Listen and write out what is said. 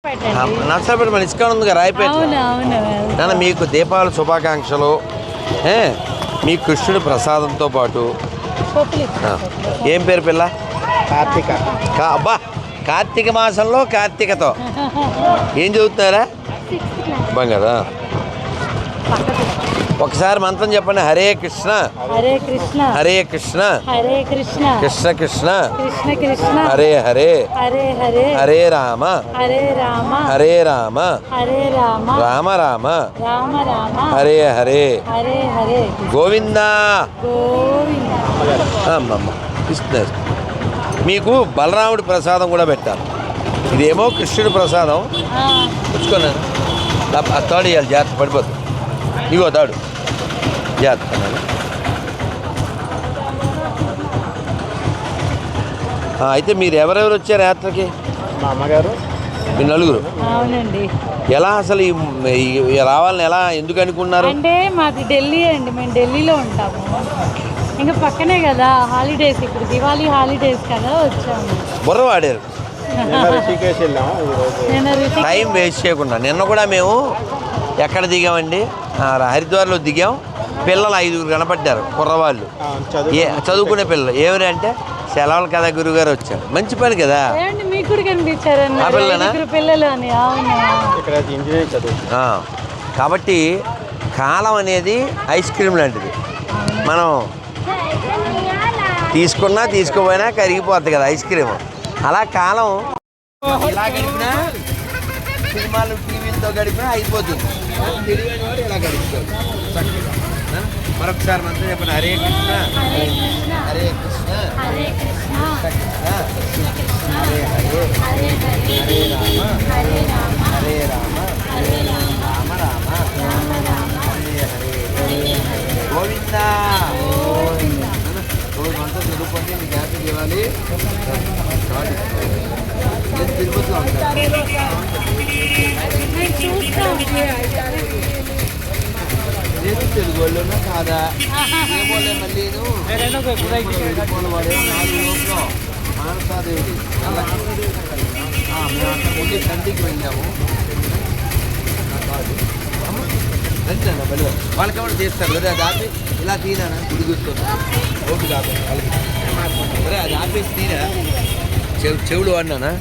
నర్సరాపేట మన ఇస్కాన్ ఉందిగా రాయపేట. నాన్న మీకు దీపావళి శుభాకాంక్షలు. మీ కృష్ణుడి ప్రసాదంతో పాటు ఏం పేరు పిల్ల? కార్తీక. అబ్బా, కార్తీక మాసంలో కార్తీకతో ఏం చదువుతున్నారా? బంగారా ఒకసారి మంత్రం చెప్పండి. హరే కృష్ణ హరే కృష్ణ హరే కృష్ణ హరే కృష్ణ కృష్ణ కృష్ణ కృష్ణ కృష్ణ హరే హరే హరే హరే హరే రామ హరే రామ హరే రామ హరే రామ రామ రామ రామ రామ హరే హరే హరే హరే గోవిందా. గోవింద. అమ్మమ్మ ఇస్తున్నారు. మీకు బలరాముడి ప్రసాదం కూడా పెట్టాలి. ఇదేమో కృష్ణుడి ప్రసాదం. పుచ్చుకున్నాను తాడు ఇవ్వాలి, జాగ్రత్త పడిపోతుంది. ఇగో తాడు జాగ్రత్త. అయితే మీరు ఎవరెవరు వచ్చారు యాత్రకి? మా అమ్మగారు, మీ నలుగురు. అవునండి. ఎలా అసలు రావాలని ఎలా ఎందుకు అనుకున్నారు? అంటే మాది ఢిల్లీ అండి, మేము ఢిల్లీలో ఉంటాము. ఇంకా పక్కనే కదా హాలిడేస్, ఇప్పుడు దివాళీ హాలిడేస్ కదా వచ్చాము. బుర్ర వాడారు. ఋషికేశ్ వెళ్ళాము. టైం వేస్ట్ చేయకుండా నిన్న కూడా మేము ఎక్కడ దిగామండి? హరిద్వార్లో దిగాం. పిల్లలు 5 కనపడ్డారు, కుర్రవాళ్ళు, చదువుకునే పిల్లలు. ఏమని అంటే సెలవులు కదా గురుగారు వచ్చారు. మంచి పని కదా. మీకు కూడా కనిపించారు పిల్లలు అని. కాబట్టి కాలం అనేది ఐస్ క్రీమ్ లాంటిది. మనం తీసుకున్నా తీసుకోపోయినా కరిగిపోతుంది కదా ఐస్ క్రీమ్. అలా కాలం ఇలా గడిపినా, సినిమాలు టీవీలతో గడిపినా అయిపోతుంది. తెలివైన వాడు ఇలా గడుపుతాడు చక్కగా. మరొకసారి మంత్రం చెప్పండి. హరే కృష్ణ హరే కృష్ణ హరే కృష్ణ హరే హరే హరే రామ హరే రామ రామ రామ హరే హరే గోవిందా. మంత్రం చదువుకోండి, మీకు హ్యాపీ దివాలి. తిరుపతిలో ఉంటాను. నేను తెలుగు వాళ్ళున్నా కాదా ఏమోలే. మళ్ళీ వాడే 4 లోపల మానసాదేవి మేము అక్కడ ముందు తండ్రికి వెళ్ళాము. రండి బలి వాళ్ళకి ఎవరు తీస్తారు కదా. అది ఆపి ఇలా తీరానా గుడి కూర్చోను ఓటు కాదు వాళ్ళకి. అది ఆపేసి తీరా చెవులు వాడినానా.